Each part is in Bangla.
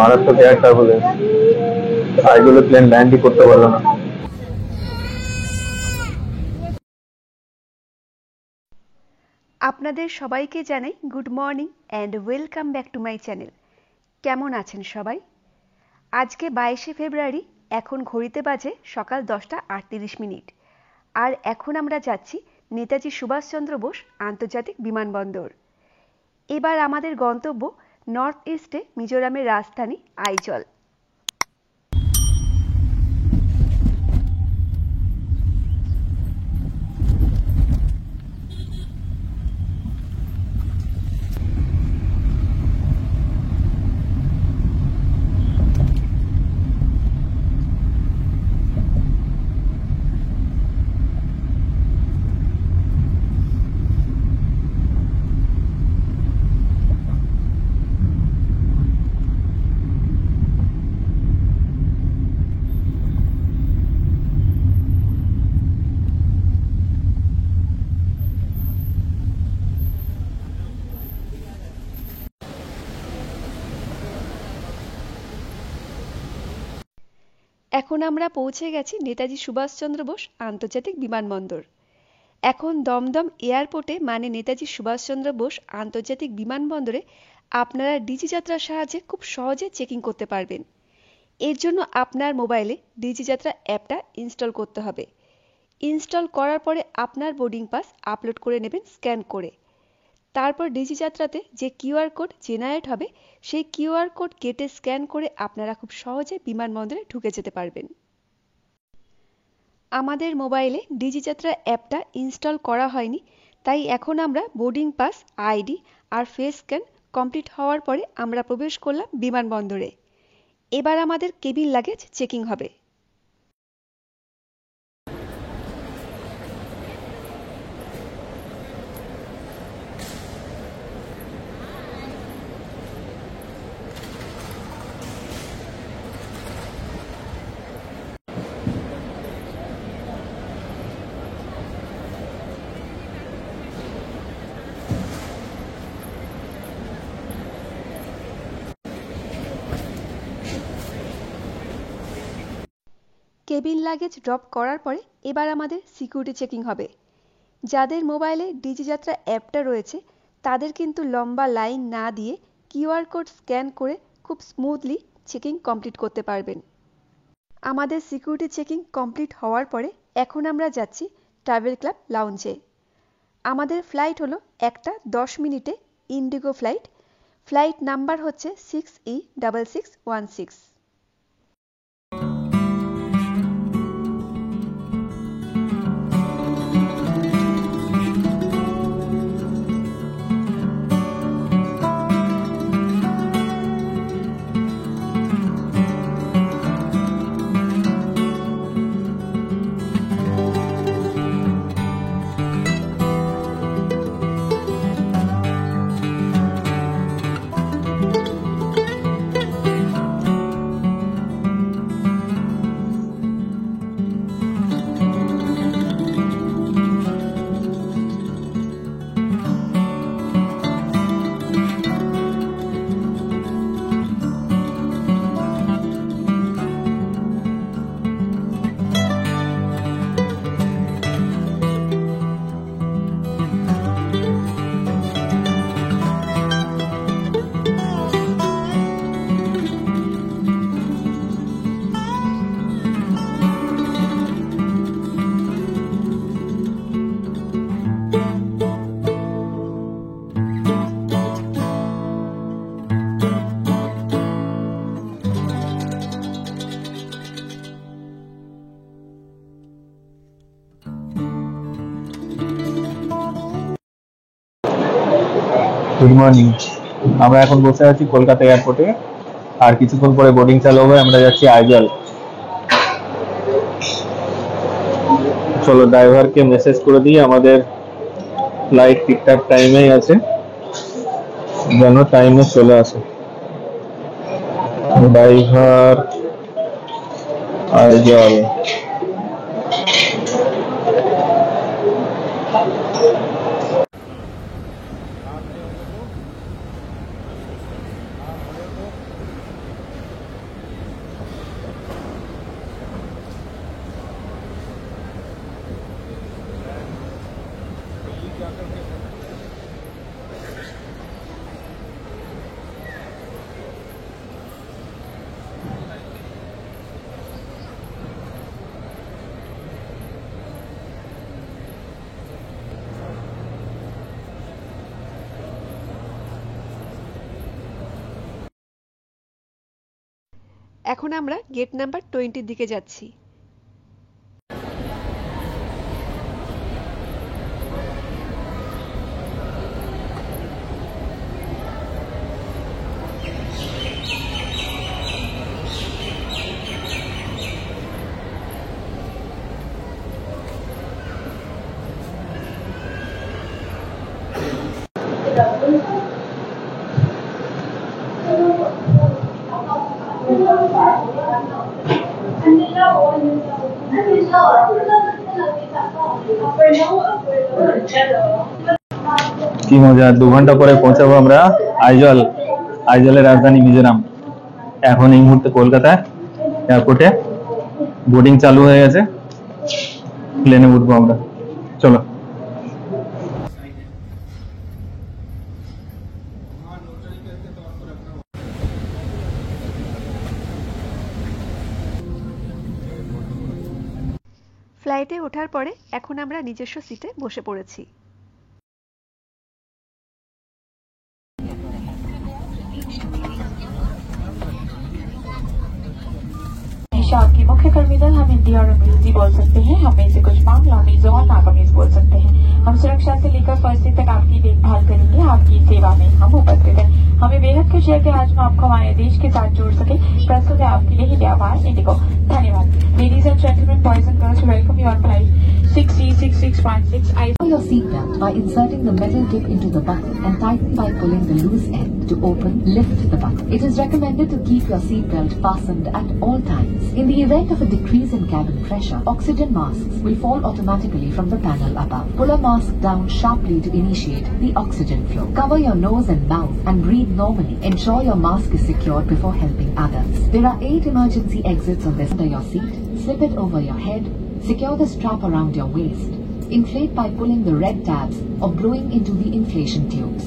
মারাত্মক এয়ার টার্বুলেন্স, আইজলে প্লেন ল্যান্ডই করতে পারলো না। আপনাদের সবাইকে জানাই good morning and welcome back to my channel. কেমন আছেন সবাই? আজকে 22শে ফেব্রুয়ারি, এখন ঘড়িতে বাজে সকাল 10:38। আর এখন আমরা যাচ্ছি নেতাজি সুভাষচন্দ্র বোস আন্তর্জাতিক বিমানবন্দর। এবার আমাদের গন্তব্য নর্থ ইস্টে মিজোরামের রাজধানী আইজল। এখন আমরা পৌঁছে গেছি নেতাজি সুভাষচন্দ্র বোস আন্তর্জাতিক বিমানবন্দর। এখন দমদম এয়ারপোর্টে মানে নেতাজি সুভাষচন্দ্র বোস আন্তর্জাতিক বিমানবন্দরে আপনারা ডিজি যাত্রার সাহায্যে খুব সহজে চেকিং করতে পারবেন। এর জন্য আপনার মোবাইলে ডিজি যাত্রা অ্যাপটা ইনস্টল করতে হবে। ইনস্টল করার পরে আপনার বোর্ডিং পাস আপলোড করে নেবেন স্ক্যান করে। তারপর ডিজি যাত্রাতে যে কিউআর কোড জেনারেট হবে সেই কিউআর কোড কেটে স্ক্যান করে আপনারা খুব সহজে বিমানবন্দরে ঢুকে যেতে পারবেন। আমাদের মোবাইলে ডিজি যাত্রা অ্যাপটা ইনস্টল করা হয়নি, তাই এখন আমরা বোর্ডিং পাস, আইডি আর ফেস স্ক্যান কমপ্লিট হওয়ার পরে আমরা প্রবেশ করলাম বিমানবন্দরে। এবার আমাদের কেবিন লাগেজ চেকিং হবে। কেবিন লাগেজ ড্রপ করার পরে এবার আমাদের সিকিউরিটি চেকিং হবে। যাদের মোবাইলে ডিজি যাত্রা অ্যাপটা রয়েছে তাদের কিন্তু লম্বা লাইন না দিয়ে কিউআর কোড স্ক্যান করে খুব স্মুথলি চেকিং কমপ্লিট করতে পারবেন। আমাদের সিকিউরিটি চেকিং কমপ্লিট হওয়ার পরে এখন আমরা যাচ্ছি ট্রাভেল ক্লাব লাউঞ্জে। আমাদের ফ্লাইট হলো 1:10 ইন্ডিগো ফ্লাইট। ফ্লাইট নাম্বার হচ্ছে 6E6616। গুড মর্নিং, আমরা এখন বসে আছি কলকাতা এয়ারপোর্টে। আর কিছুক্ষণ পরে বোর্ডিং চালু হবে, আমরা যাচ্ছি আইজল। চলো ড্রাইভারকে মেসেজ করে দিই আমাদের ফ্লাইট ঠিকঠাক টাইমেই আছে, যেন টাইমে চলে আসে। ড্রাইভার আইজল। এখন আমরা গেট নাম্বার 20 দিকে যাচ্ছি। কি মজা, 2 ঘন্টা পরে পৌঁছাবো আমরা আইজল, আইজলের রাজধানী মিজোরাম। এখন এই মুহূর্তে কলকাতা এয়ারপোর্টে বোর্ডিং চালু হয়ে গেছে, প্লেনে উঠবো আমরা। চলো। ফ্লাইটে ওঠার পরে এখন আমরা নিজস্ব সিটে বসে পড়েছি। आपकी मुख्य कर्मी दल हम हिंदी और अंग्रेजी बोल सकते हैं। हम में से कुछ बांग्ला, मिजो और नागामीज बोल सकते हैं। हम सुरक्षा से लेकर फर्स्ट तक आपकी देखभाल करेंगे। आपकी सेवा में हम उपस्थित हैं। हमें बेहद खुशी है कि आज हम आपको हमारे देश के साथ जोड़ सके। प्रस्तुत है आपके लिए हिंदी आवाज इंडिगो। धन्यवाद। Ladies and gentleman, boys and girls, welcome you on flight 6C6616। Pull your seatbelt by inserting the metal tip into the buckle and tighten by pulling the loose end. To open, lift the buckle. It is recommended to keep your seatbelt fastened at all times. In the event of a decrease in cabin pressure, oxygen masks will fall automatically from the panel above. Pull a mask down sharply to initiate the oxygen flow. Cover your nose and mouth and breathe normally. Ensure your mask is secured before helping others. There are 8 emergency exits on this under your seat. Slip it over your head. Secure the strap around your waist. Inflate by pulling the red tabs or blowing into the inflation tubes.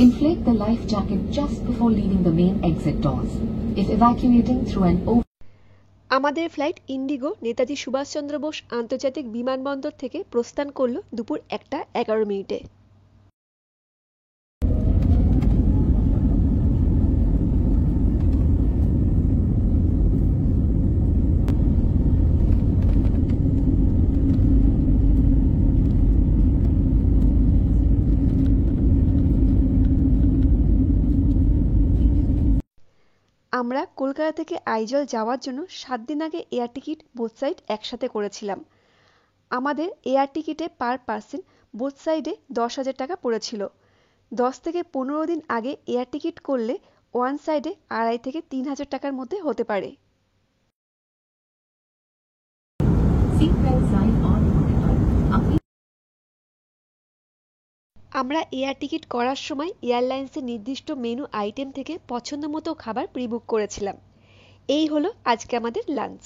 Inflate the life jacket just before leaving the main exit doors. If evacuating through an আমাদের ফ্লাইট ইন্ডিগো নেতাজি সুভাষচন্দ্র বোস আন্তর্জাতিক বিমানবন্দর থেকে প্রস্থান করল দুপুর 1:11 আমরা কলকাতা থেকে আইজল যাওয়ার জন্য 7 দিন আগে এয়ার টিকিট বোথ সাইড একসাথে করেছিলাম। আমাদের এয়ার টিকিটে পার পার্সন বোথ সাইডে 10,000 টাকা পড়েছিল। 10 থেকে 15 দিন আগে এয়ার টিকিট করলে ওয়ান সাইডে 2,500 থেকে 3,000 টাকার মধ্যে হতে পারে। আমরা এয়ার টিকিট করার সময় এয়ারলাইন্সের নির্দিষ্ট মেনু আইটেম থেকে পছন্দ মতো খাবার প্রি-বুক করেছিলাম। এই হলো আজকে আমাদের লাঞ্চ।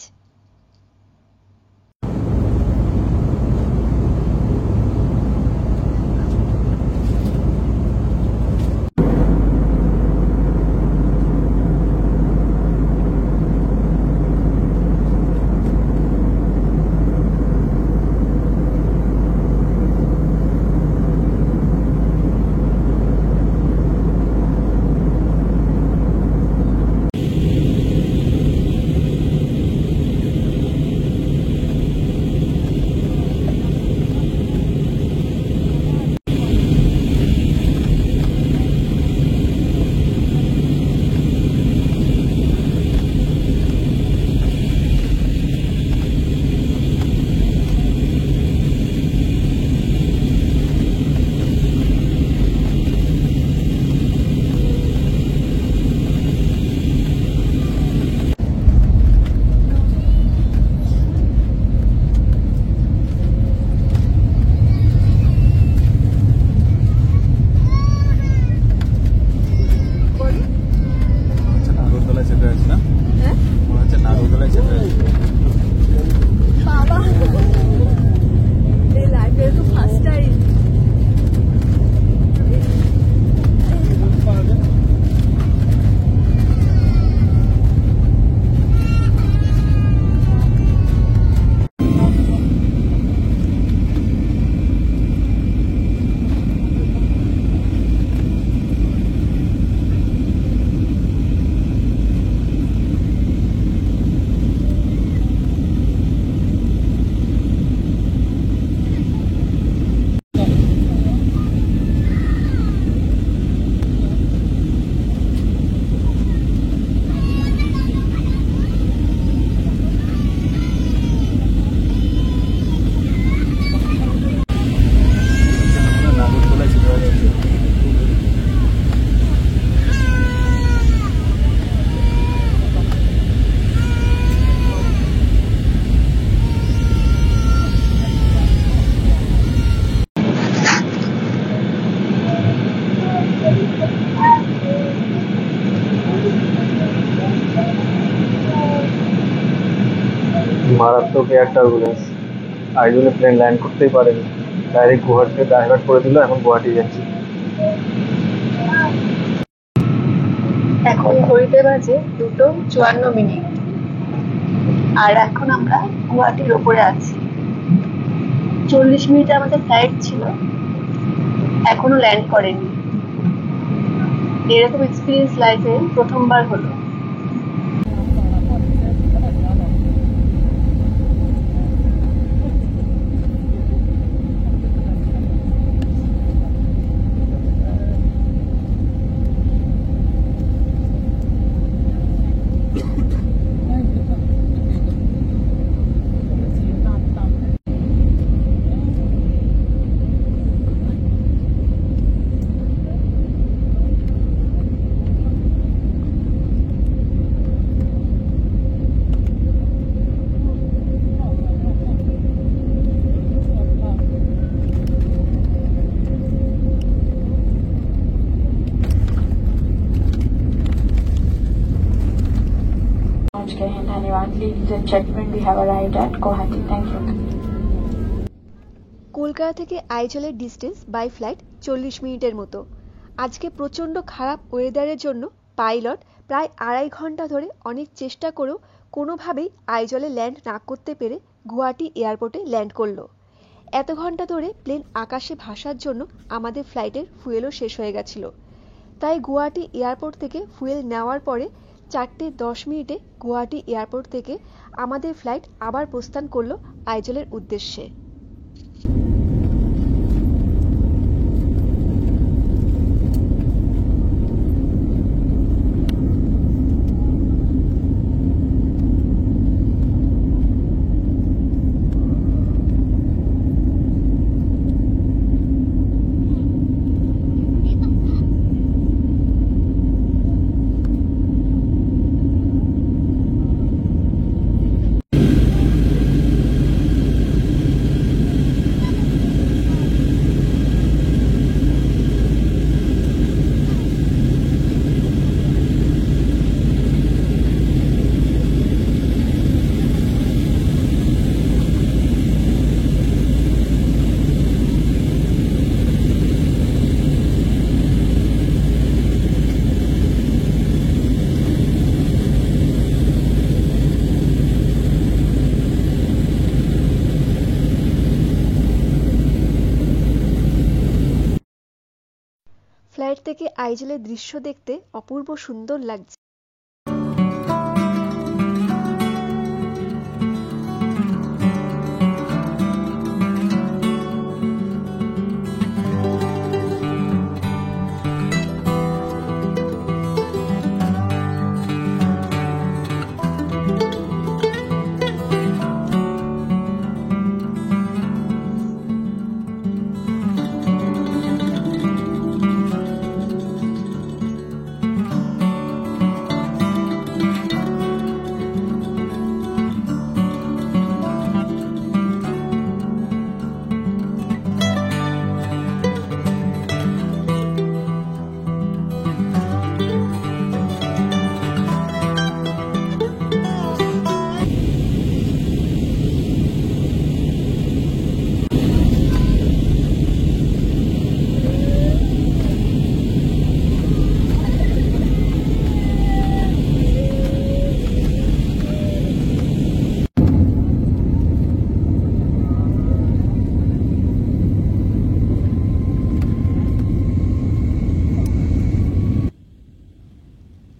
মারাত্মক এয়ার টার্বুলেন্স। আইজলে প্লেন ল্যান্ড করতেই পারেনি, ডাইরেক্ট গুয়াহাটিতে ডাইভার্ট করে দিল, এখন গুয়াহাটি যাচ্ছি। এখন ঘড়িতে বাজে 2:54 আর এখন আমরা গুয়াহাটির ওপরে আছি। 40 মিনিটে আমাদের ফ্লাইট ছিল, এখনো ল্যান্ড করেনি। এরকম এক্সপিরিয়েন্স লাইফে প্রথমবার হলো। धन्यवाद। Ladies and gentlemen, we have arrived at Guwahati. Thank you. Kolkata থেকে আইজলের ডিস্টেন্স বাই ফ্লাইট 40 মিনিটের মতো। আজকে প্রচণ্ড খারাপ ওয়েদারের জন্য পাইলট প্রায় 2.5 ঘন্টা ধরে অনেক চেষ্টা করেও কোনোভাবেই আইজলে ল্যান্ড না করতে পেরে গুয়াহাটি এয়ারপোর্টে ল্যান্ড করলো। এত ঘন্টা ধরে প্লেন আকাশে ভাসার জন্য আমাদের ফ্লাইটের ফুয়েলও শেষ হয়ে গেছিল। তাই গুয়াহাটি এয়ারপোর্ট থেকে ফুয়েল নেওয়ার পরে 4:10 গুয়াহাটি এয়ারপোর্ট থেকে আমাদের ফ্লাইট আবার প্রস্থান করলো আইজলের উদ্দেশ্যে। ফ্লাইট থেকে আইজলের দৃশ্য দেখতে অপূর্ব সুন্দর লাগছে।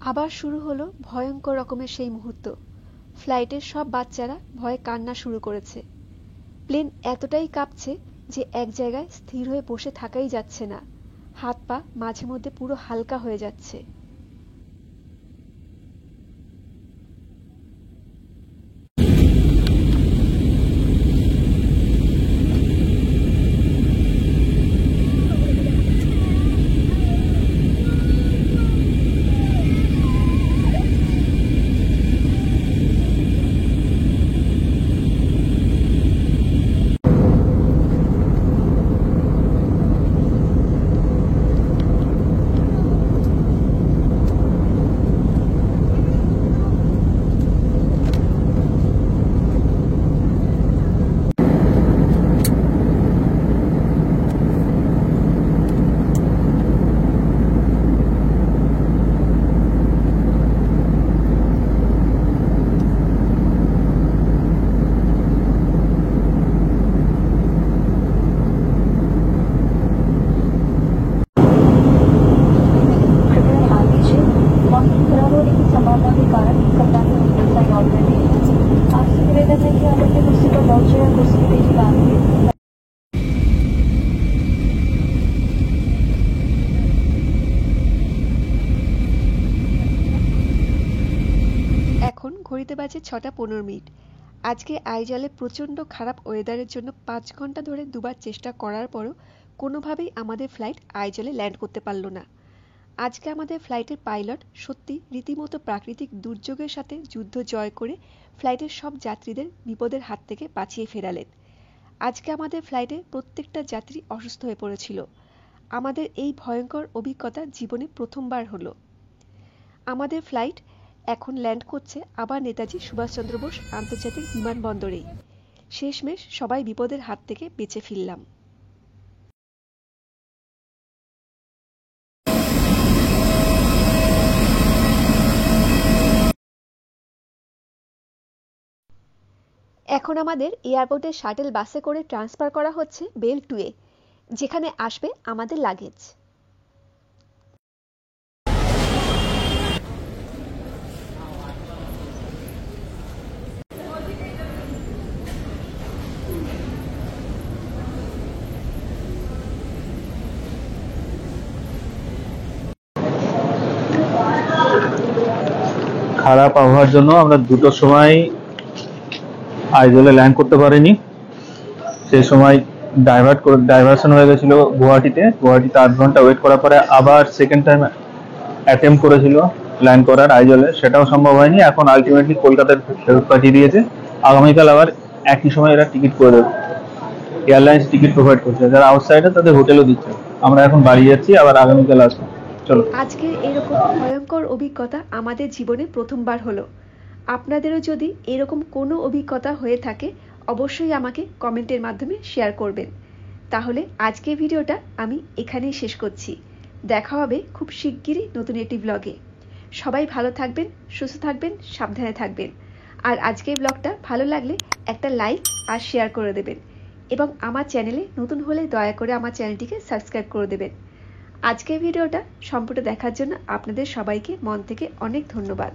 আবার শুরু হলো ভয়ঙ্কর রকমের সেই মুহূর্ত। ফ্লাইটের সব বাচ্চারা ভয়ে কান্না শুরু করেছে। প্লেন এতটাই কাঁপছে যে এক জায়গায় স্থির হয়ে বসে থাকাই যাচ্ছে না, হাত পা মাঝে মধ্যে পুরো হালকা হয়ে যাচ্ছে। ঘড়িতে বাজে 6:15। আজকে আইজলে প্রচণ্ড খারাপ ওয়েদারের জন্য 5 ঘন্টা ধরে দুবার চেষ্টা করার পরও কোনোভাবেই আমাদের ফ্লাইট আইজলে ল্যান্ড করতে পারল না। আজকে আমাদের ফ্লাইটের পাইলট সত্যি রীতিমতো প্রাকৃতিক দুর্যোগের সাথে যুদ্ধ জয় করে ফ্লাইটের সব যাত্রীদের বিপদের হাত থেকে বাঁচিয়ে ফেরালেন। আজকে আমাদের ফ্লাইটে প্রত্যেকটা যাত্রী অসুস্থ হয়ে পড়েছিল। আমাদের এই ভয়ঙ্কর অভিজ্ঞতা জীবনে প্রথমবার হলো। আমাদের ফ্লাইট এখন ল্যান্ড করছে আবার নেতাজি সুভাষচন্দ্র বোস আন্তর্জাতিক বিমানবন্দরেই। শেষমেশ সবাই বিপদের হাত থেকে বেঁচে ফিরলাম। এখন আমাদের এয়ারপোর্টের শাটেল বাসে করে ট্রান্সফার করা হচ্ছে বেল 2-এ, যেখানে আসবে আমাদের লাগেজ। খারাপ আবহাওয়ার জন্য আমরা 2টোর সময় আইজলে ল্যান্ড করতে পারিনি। সেই সময় ডাইভারশন হয়ে গেছিল গুয়াহাটিতে 8 ঘন্টা ওয়েট করার পরে আবার সেকেন্ড টাইম অ্যাটেম্প করেছিল ল্যান্ড করার আইজলে, সেটাও সম্ভব হয়নি। এখন আলটিমেটলি কলকাতায় ফেরত পাঠিয়ে দিয়েছে। আগামীকাল আবার একই সময় এরা টিকিট করে দেবে। এয়ারলাইন্স টিকিট প্রোভাইড করছে, যারা আউটসাইডে তাদের হোটেলও দিচ্ছে। আমরা এখন বাড়ি যাচ্ছি, আবার আগামীকাল আসবো। চলো। আজকের এরকম ভয়ঙ্কর অভিজ্ঞতা আমাদের জীবনে প্রথমবার হলো। আপনাদেরও যদি এরকম কোনো অভিজ্ঞতা হয়ে থাকে অবশ্যই আমাকে কমেন্টের মাধ্যমে শেয়ার করবেন। তাহলে আজকের ভিডিওটা আমি এখানেই শেষ করছি। দেখা হবে খুব শিগগিরই নতুন একটি ব্লগে। সবাই ভালো থাকবেন, সুস্থ থাকবেন, সাবধানে থাকবেন। আর আজকের ব্লগটা ভালো লাগলে একটা লাইক আর শেয়ার করে দেবেন, এবং আমার চ্যানেলে নতুন হলে দয়া করে আমার চ্যানেলটিকে সাবস্ক্রাইব করে দেবেন। আজকের ভিডিওটা সম্পূর্ণ দেখার জন্য আপনাদের সবাইকে মন থেকে অনেক ধন্যবাদ।